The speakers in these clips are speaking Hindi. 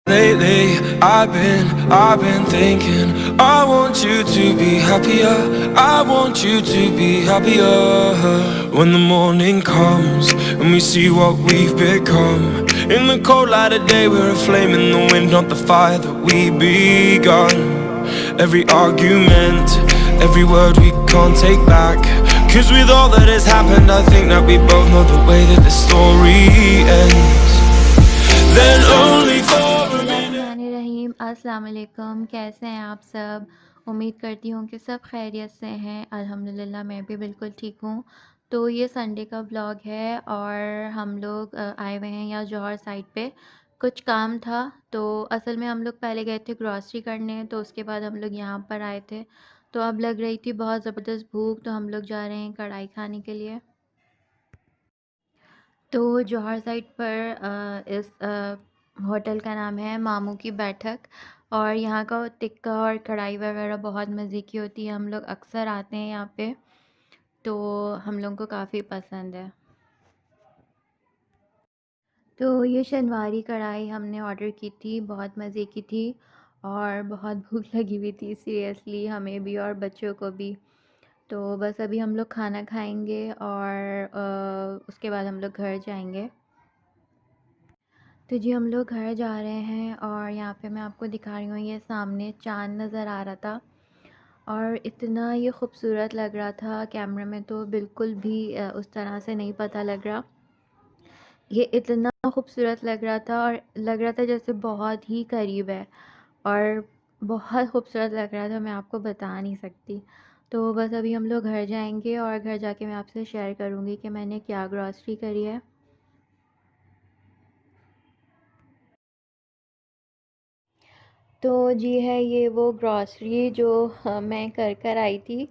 Lately, I've been thinking, I want you to be happier. I want you to be happier. When the morning comes and we see what we've become. In the cold light of day, we're a flame in the wind, not the fire that we begun. Every argument, every word we can't take back. Cause with all that has happened, I think that we both know the way that the story ends. Then only for बिस्मिल्लाहिर्रहमानिर्रहीम। अस्सलाम वालेकुम। कैसे हैं आप सब? उम्मीद करती हूँ कि सब खैरियत से हैं। अल्हम्दुलिल्लाह मैं भी बिल्कुल ठीक हूँ। तो ये संडे का व्लॉग है और हम लोग आए हुए हैं यहाँ जौहर साइड पे। कुछ काम था तो असल में हम लोग पहले गए थे ग्रॉसरी करने, तो उसके बाद हम लोग यहाँ पर आए थे। तो अब लग रही थी बहुत ज़बरदस्त भूख, तो हम लोग जा रहे हैं कढ़ाई खाने के लिए। तो जौहर साइड पर इस होटल का नाम है मामू की बैठक, और यहाँ का टिक्का और कढ़ाई वगैरह बहुत मज़े की होती है। हम लोग अक्सर आते हैं यहाँ पे, तो हम लोगों को काफ़ी पसंद है। तो ये शनवारी कढ़ाई हमने ऑर्डर की थी, बहुत मज़े की थी और बहुत भूख लगी हुई थी सीरियसली, हमें भी और बच्चों को भी। तो बस अभी हम लोग खाना खाएंगे और उसके बाद हम लोग घर जाएंगे। तो जी हम लोग घर जा रहे हैं और यहाँ पे मैं आपको दिखा रही हूँ, ये सामने चाँद नज़र आ रहा था और इतना ये ख़ूबसूरत लग रहा था। कैमरे में तो बिल्कुल भी उस तरह से नहीं पता लग रहा। ये इतना खूबसूरत लग रहा था और लग रहा था जैसे बहुत ही करीब है, और बहुत खूबसूरत लग रहा था, मैं आपको बता नहीं सकती। तो बस अभी हम लोग घर जाएंगे और घर जाके मैं आपसे शेयर करूँगी कि मैंने क्या ग्रॉसरी करी है। तो जी है ये वो ग्रॉसरी जो मैं कर कर आई थी।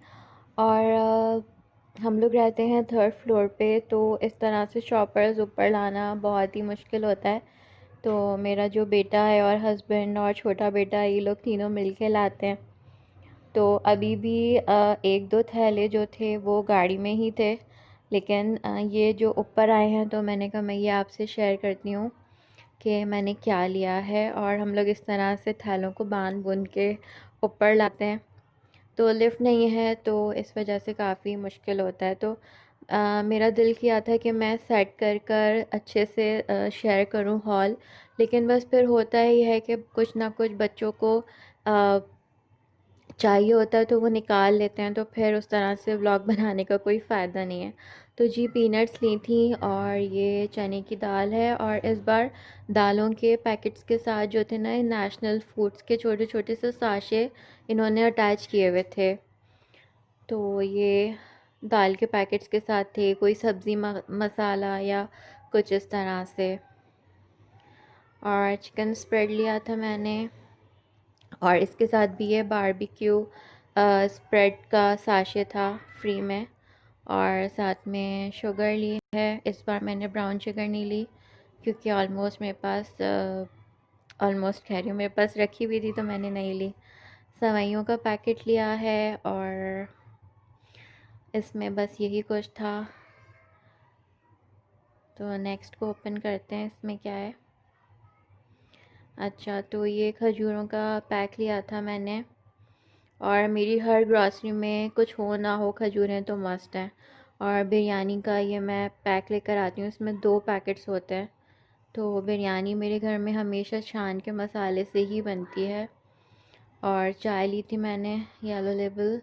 और हम लोग रहते हैं थर्ड फ्लोर पे, तो इस तरह से शॉपर्स ऊपर लाना बहुत ही मुश्किल होता है। तो मेरा जो बेटा है और हस्बैंड और छोटा बेटा, ये लोग तीनों मिल के लाते हैं। तो अभी भी एक दो थैले जो थे वो गाड़ी में ही थे, लेकिन ये जो ऊपर आए हैं तो मैंने कहा मैं ये आपसे शेयर करती हूँ कि मैंने क्या लिया है। और हम लोग इस तरह से थैलों को बांध बूंद के ऊपर लाते हैं। तो लिफ्ट नहीं है तो इस वजह से काफ़ी मुश्किल होता है। तो मेरा दिल किया था कि मैं सेट कर कर अच्छे से शेयर करूं हॉल, लेकिन बस फिर होता ही है कि कुछ ना कुछ बच्चों को अ, चाहिए होता है तो वो निकाल लेते हैं, तो फिर उस तरह से व्लॉग बनाने का कोई फ़ायदा नहीं है। तो जी पीनट्स ली थी और ये चने की दाल है, और इस बार दालों के पैकेट्स के साथ जो थे ना, नेशनल फूड्स के छोटे छोटे से साशे इन्होंने अटैच किए हुए थे। तो ये दाल के पैकेट्स के साथ थे, कोई सब्ज़ी मसाला या कुछ इस तरह से। और चिकन स्प्रेड लिया था मैंने, और इसके साथ भी ये बारबेक्यू स्प्रेड का साशे था फ्री में। और साथ में शुगर ली है। इस बार मैंने ब्राउन शुगर नहीं ली क्योंकि ऑलमोस्ट मेरे पास ऑलमोस्ट कह रही हूँ, मेरे पास रखी हुई थी तो मैंने नहीं ली। सेवइयों का पैकेट लिया है और इसमें बस यही कुछ था। तो नेक्स्ट को ओपन करते हैं, इसमें क्या है। अच्छा, तो ये खजूरों का पैक लिया था मैंने, और मेरी हर ग्रॉसरी में कुछ हो ना हो खजूरें तो मस्ट हैं। और बिरयानी का ये मैं पैक लेकर आती हूँ, इसमें 2 पैकेट्स होते हैं। तो बिरयानी मेरे घर में हमेशा छान के मसाले से ही बनती है। और चाय ली थी मैंने येलो लेबल,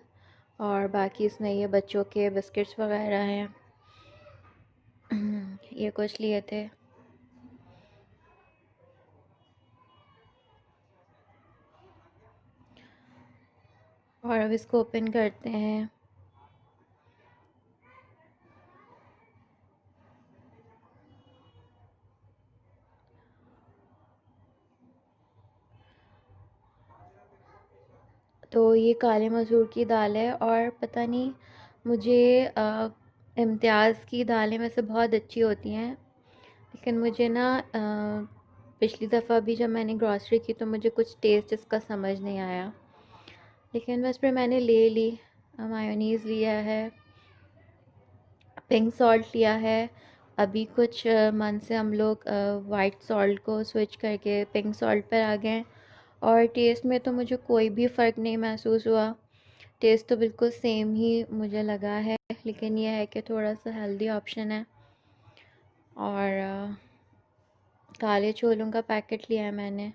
और बाकी इसमें ये बच्चों के बिस्किट्स वगैरह हैं। ये कुछ लिए थे। और अब इसको ओपन करते हैं। तो ये काले मसूर की दाल है, और पता नहीं मुझे इम्तियाज़ की दालें वैसे बहुत अच्छी होती हैं, लेकिन मुझे ना पिछली दफ़ा भी जब मैंने ग्रॉसरी की तो मुझे कुछ टेस्ट इसका समझ नहीं आया, लेकिन बस फिर मैंने ले ली। मायोनीज़ लिया है, पिंक सॉल्ट लिया है, अभी कुछ मंथ से हम लोग वाइट सॉल्ट को स्विच करके पिंक सॉल्ट पर आ गए हैं, और टेस्ट में तो मुझे कोई भी फ़र्क नहीं महसूस हुआ। टेस्ट तो बिल्कुल सेम ही मुझे लगा है, लेकिन यह है कि थोड़ा सा हेल्दी ऑप्शन है। और काले छोलों का पैकेट लिया है मैंने।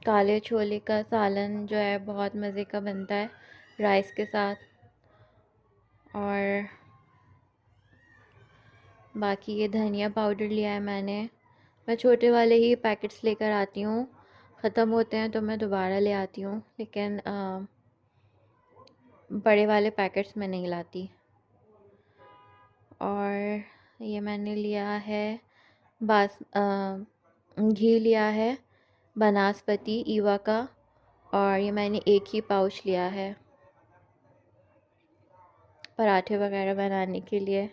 काले छोले का सालन जो है बहुत मज़े का बनता है राइस के साथ। और बाकी ये धनिया पाउडर लिया है मैंने। मैं छोटे वाले ही पैकेट्स लेकर आती हूँ, ख़त्म होते हैं तो मैं दोबारा ले आती हूँ, लेकिन बड़े वाले पैकेट्स में नहीं लाती। और ये मैंने लिया है घी लिया है बनास्पति ईवा का, और ये मैंने एक ही पाउच लिया है पराठे वगैरह बनाने के लिए।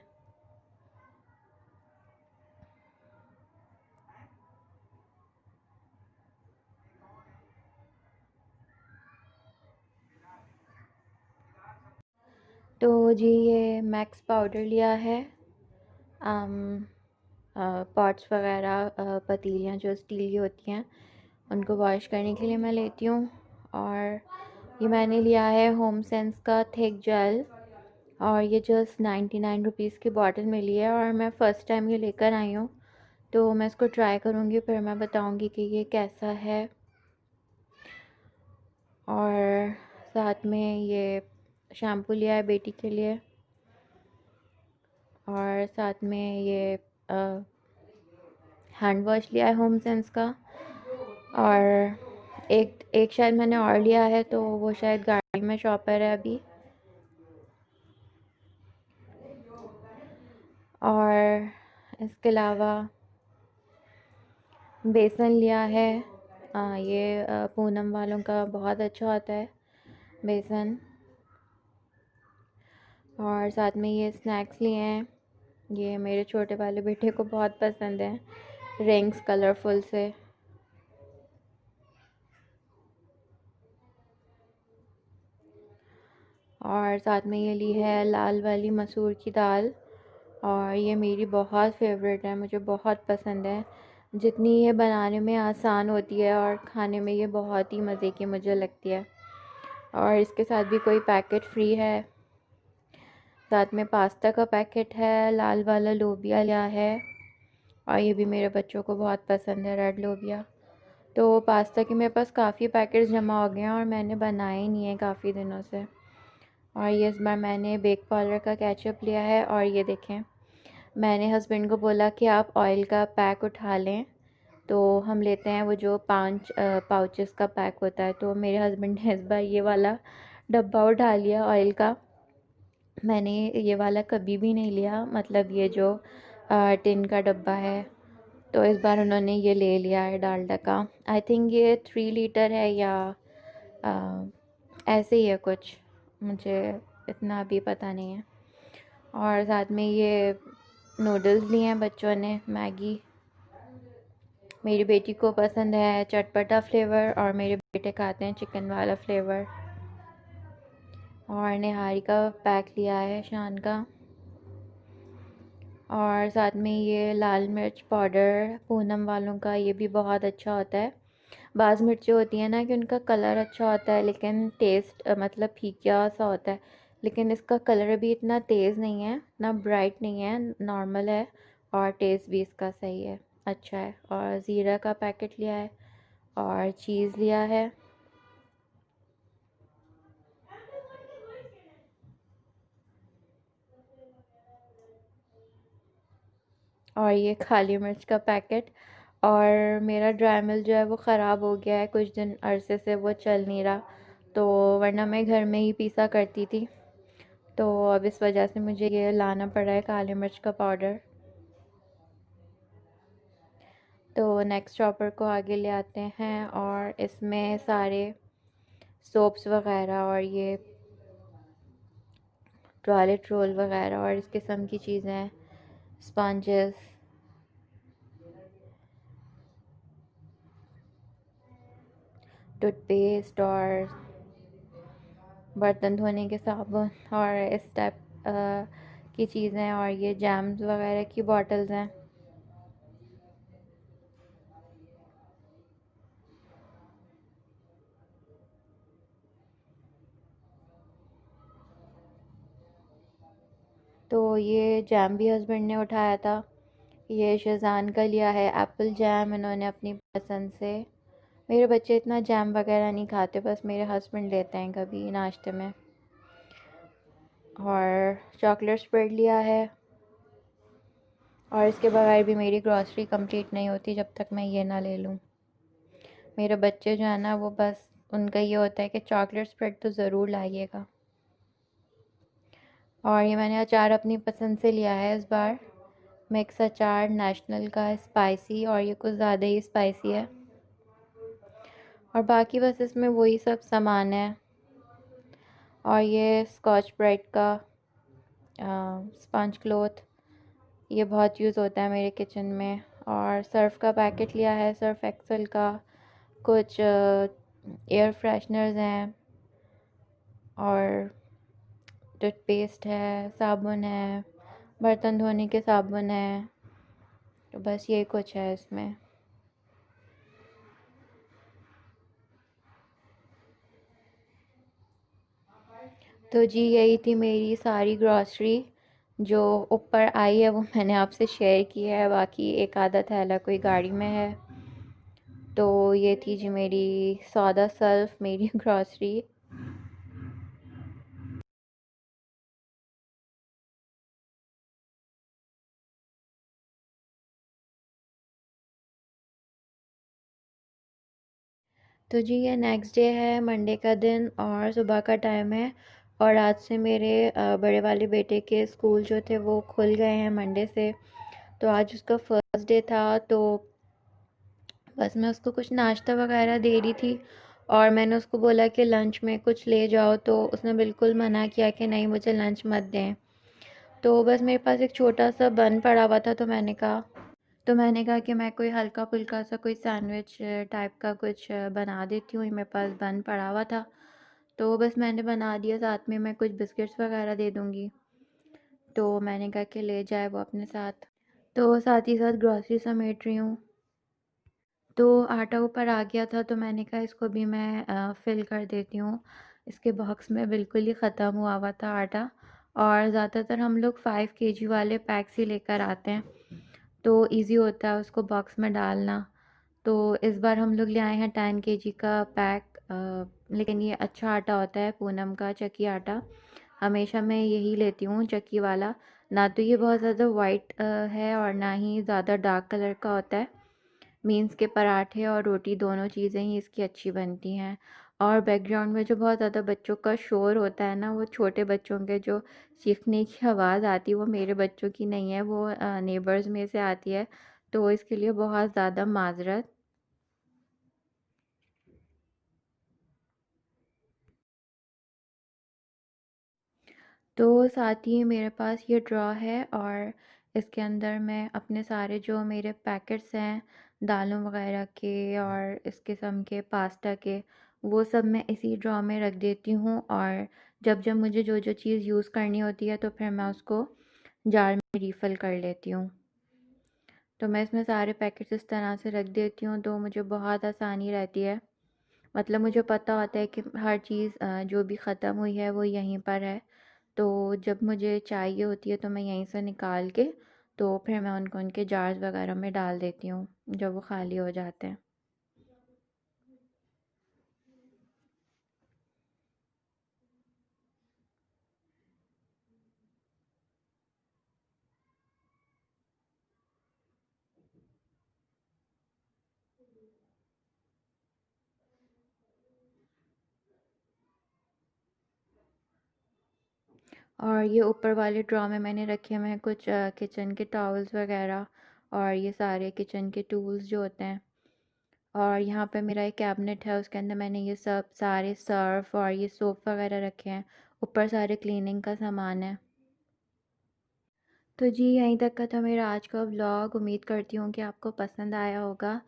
तो जी ये मैक्स पाउडर लिया है। पॉट्स वगैरह पतीलियाँ जो स्टील की होती हैं उनको वॉश करने के लिए मैं लेती हूँ। और ये मैंने लिया है होम सेंस का थिक जेल, और ये जस्ट 99 रुपीज़ की बॉटल मिली है, और मैं फ़र्स्ट टाइम ये लेकर आई हूँ, तो मैं इसको ट्राई करूँगी, फिर मैं बताऊँगी कि ये कैसा है। और साथ में ये शैम्पू लिया है बेटी के लिए, और साथ में ये हैंड वॉश लिया है होम सेंस का। और एक एक शायद मैंने और लिया है, तो वो शायद गाड़ी में शॉपर है अभी। और इसके अलावा बेसन लिया है। ये पूनम वालों का बहुत अच्छा होता है बेसन। और साथ में ये स्नैक्स लिए हैं, ये मेरे छोटे वाले बेटे को बहुत पसंद है, रिंग्स कलरफुल से। और साथ में ये ली है लाल वाली मसूर की दाल, और ये मेरी बहुत फेवरेट है, मुझे बहुत पसंद है। जितनी ये बनाने में आसान होती है और खाने में ये बहुत ही मज़े की मुझे लगती है। और इसके साथ भी कोई पैकेट फ्री है। साथ में पास्ता का पैकेट है, लाल वाला लोबिया लिया है, और ये भी मेरे बच्चों को बहुत पसंद है रेड लोबिया। तो पास्ता के मेरे पास काफ़ी पैकेट्स जमा हो गए हैं, और मैंने बनाए ही नहीं है काफ़ी दिनों से। और ये इस बार मैंने बेक पार्लर का केचप लिया है। और ये देखें, मैंने हस्बैंड को बोला कि आप ऑयल का पैक उठा लें, तो हम लेते हैं वो जो 5 पाउचेस का पैक होता है। तो मेरे हस्बैंड ने इस बार ये वाला डब्बा उठा लिया ऑयल का। मैंने ये वाला कभी भी नहीं लिया, मतलब ये जो टिन का डब्बा है, तो इस बार उन्होंने ये ले लिया है डालडा का। आई थिंक ये 3 लीटर है या ऐसे ही है कुछ, मुझे इतना अभी पता नहीं है। और साथ में ये नूडल्स लिए हैं बच्चों ने, मैगी। मेरी बेटी को पसंद है चटपटा फ्लेवर, और मेरे बेटे खाते हैं चिकन वाला फ्लेवर। और निहारी का पैक लिया है शान का। और साथ में ये लाल मिर्च पाउडर पूनम वालों का, ये भी बहुत अच्छा होता है। बाज़ मिर्चें होती हैं ना कि उनका कलर अच्छा होता है, लेकिन टेस्ट मतलब फीका सा होता है। लेकिन इसका कलर भी इतना तेज़ नहीं है, इतना ब्राइट नहीं है, नॉर्मल है, और टेस्ट भी इसका सही है, अच्छा है। और ज़ीरा का पैकेट लिया है, और चीज़ लिया है। और ये काली मिर्च का पैकेट। और मेरा ड्राई मिल जो है वो ख़राब हो गया है, कुछ दिन अरसे से वो चल नहीं रहा, तो वरना मैं घर में ही पीसा करती थी, तो अब इस वजह से मुझे ये लाना पड़ा है काली मिर्च का पाउडर। तो नेक्स्ट शॉपर को आगे ले आते हैं, और इसमें सारे सोप्स वगैरह और ये टॉयलेट रोल वगैरह और इस किस्म की चीज़ें, स्पंजेस, टूथपेस्ट और बर्तन धोने के साबुन और इस टाइप की चीज़ें हैं और ये जैम्स वगैरह की बॉटल्स हैं। तो ये जैम भी हस्बैंड ने उठाया था। ये शेज़ान का लिया है एप्पल जैम, इन्होंने अपनी पसंद से। मेरे बच्चे इतना जैम वगैरह नहीं खाते, बस मेरे हस्बैंड लेते हैं कभी नाश्ते में। और चॉकलेट स्प्रेड लिया है। और इसके बगैर भी मेरी ग्रॉसरी कंप्लीट नहीं होती जब तक मैं ये ना ले लूँ। मेरे बच्चे जो है ना, वो बस उनका ये होता है कि चॉकलेट स्प्रेड तो ज़रूर लाइएगा। और ये मैंने अचार अपनी पसंद से लिया है इस बार। मिक्स अचार नेशनल का, स्पाइसी, और ये कुछ ज़्यादा ही स्पाइसी है। और बाकी बस इसमें वही सब सामान है। और ये स्कॉच ब्राइट का स्पंज क्लॉथ, ये बहुत यूज़ होता है मेरे किचन में। और सर्फ़ का पैकेट लिया है, सर्फ़ एक्सेल का। कुछ एयर फ्रेशनर्स हैं और टूथपेस्ट है, साबुन है, बर्तन धोने के साबुन है। तो बस यही कुछ है इसमें। तो जी यही थी मेरी सारी ग्रॉसरी। जो ऊपर आई है वो मैंने आपसे शेयर की है, बाकी एक आधा थैला कोई गाड़ी में है। तो ये थी जी मेरी सौदा सल्फ, मेरी ग्रॉसरी। तो जी ये नेक्स्ट डे है, मंडे का दिन, और सुबह का टाइम है। और आज से मेरे बड़े वाले बेटे के स्कूल जो थे वो खुल गए हैं मंडे से। तो आज उसका फर्स्ट डे था, तो बस मैं उसको कुछ नाश्ता वगैरह दे रही थी। और मैंने उसको बोला कि लंच में कुछ ले जाओ, तो उसने बिल्कुल मना किया कि नहीं, मुझे लंच मत दें। तो बस मेरे पास एक छोटा सा बन पड़ा हुआ था, तो मैंने कहा कि मैं कोई हल्का फुल्का सा कोई सैंडविच टाइप का कुछ बना देती हूँ। मेरे पास बन पड़ा हुआ था, तो बस मैंने बना दिया। साथ में मैं कुछ बिस्किट्स वगैरह दे दूँगी। तो मैंने कहा कि ले जाए वो अपने साथ। तो साथ ही साथ ग्रॉसरी समेट रही हूँ। तो आटा ऊपर आ गया था, तो मैंने कहा इसको भी मैं फ़िल कर देती हूँ। इसके बॉक्स में बिल्कुल ही ख़त्म हुआ हुआ था आटा। और ज़्यादातर हम लोग 5 केजी वाले पैक्स ही लेकर आते हैं, तो इजी होता है उसको बॉक्स में डालना। तो इस बार हम लोग ले आए हैं 10 केजी का पैक। लेकिन ये अच्छा आटा होता है, पूनम का चक्की आटा। हमेशा मैं यही लेती हूँ, चक्की वाला। ना तो ये बहुत ज़्यादा वाइट है और ना ही ज़्यादा डार्क कलर का होता है। मीन्स के पराठे और रोटी दोनों चीज़ें ही इसकी अच्छी बनती हैं। और बैकग्राउंड में जो बहुत ज़्यादा बच्चों का शोर होता है ना, वो छोटे बच्चों के जो चीखने की आवाज़ आती है, वो मेरे बच्चों की नहीं है, वो नेबर्स में से आती है। तो इसके लिए बहुत ज़्यादा माज़रत। तो साथ ही मेरे पास ये ड्रॉ है, और इसके अंदर मैं अपने सारे जो मेरे पैकेट्स हैं दालों वगैरह के और इस किस्म के पास्ता के, वो सब मैं इसी ड्रॉ में रख देती हूँ। और जब जब मुझे जो जो चीज़ यूज़ करनी होती है, तो फिर मैं उसको जार में रिफ़िल कर लेती हूँ। तो मैं इसमें सारे पैकेट्स इस तरह से रख देती हूँ, तो मुझे बहुत आसानी रहती है। मतलब मुझे पता होता है कि हर चीज़ जो भी ख़त्म हुई है वो यहीं पर है। तो जब मुझे चाहिए होती है, तो मैं यहीं से निकाल के, तो फिर मैं उनको उनके जार्स वगैरह में डाल देती हूँ जब वो ख़ाली हो जाते हैं। और ये ऊपर वाले ड्रॉ में मैंने रखे हुए हैं कुछ किचन के टॉवल्स वगैरह, और ये सारे किचन के टूल्स जो होते हैं। और यहाँ पे मेरा एक कैबिनेट है, उसके अंदर मैंने ये सब सारे सर्फ और ये सोप वगैरह रखे हैं। ऊपर सारे क्लीनिंग का सामान है। तो जी यहीं तक का था मेरा आज का व्लॉग। उम्मीद करती हूँ कि आपको पसंद आया होगा।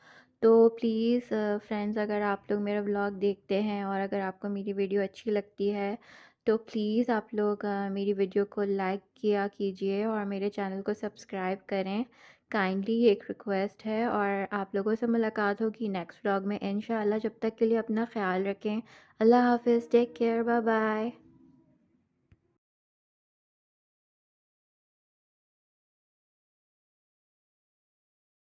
तो प्लीज़ फ्रेंड्स, अगर आप लोग मेरा व्लॉग देखते हैं और अगर आपको मेरी वीडियो अच्छी लगती है, तो प्लीज़ आप लोग मेरी वीडियो को लाइक किया कीजिए और मेरे चैनल को सब्सक्राइब करें। काइंडली एक रिक्वेस्ट है और आप लोगों से मुलाकात होगी नेक्स्ट व्लॉग में इंशाल्लाह। जब तक के लिए अपना ख़्याल रखें। अल्लाह हाफ़िज़, टेक केयर, बाय बाय।